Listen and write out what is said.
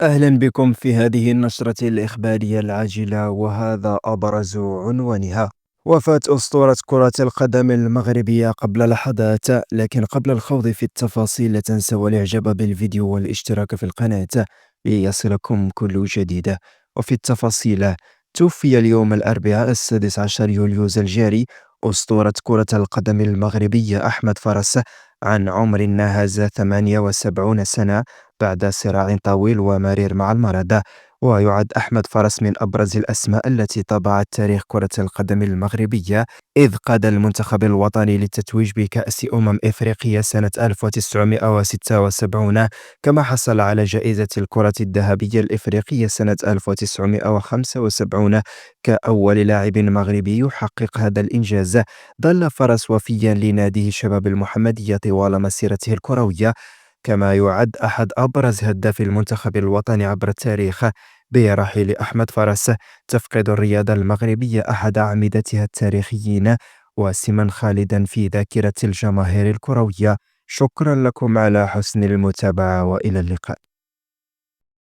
أهلا بكم في هذه النشرة الإخبارية العاجلة، وهذا أبرز عنوانها: وفاة أسطورة كرة القدم المغربية قبل لحظات. لكن قبل الخوض في التفاصيل لا تنسوا الإعجاب بالفيديو والاشتراك في القناة ليصلكم كل جديد. وفي التفاصيل: توفي اليوم الأربعاء 16 يوليوز الجاري أسطورة كرة القدم المغربية أحمد فرس عن عمر ناهز 78 سنة بعد صراع طويل ومرير مع المرض. ويعد أحمد فرس من أبرز الأسماء التي طبعت تاريخ كرة القدم المغربية، إذ قاد المنتخب الوطني للتتويج بكأس إفريقيا سنة 1976، كما حصل على جائزة الكرة الذهبية الإفريقية سنة 1975 كأول لاعب مغربي يحقق هذا الإنجاز. ظل فرس وفيا لناديه شباب المحمدية طوال مسيرته الكروية، كما يعد أحد أبرز هدافي المنتخب الوطني عبر التاريخ. برحيل أحمد فرس تفقد الرياضة المغربية أحد أعمدتها التاريخيين وسما خالدا في ذاكرة الجماهير الكروية. شكرا لكم على حسن المتابعة، وإلى اللقاء.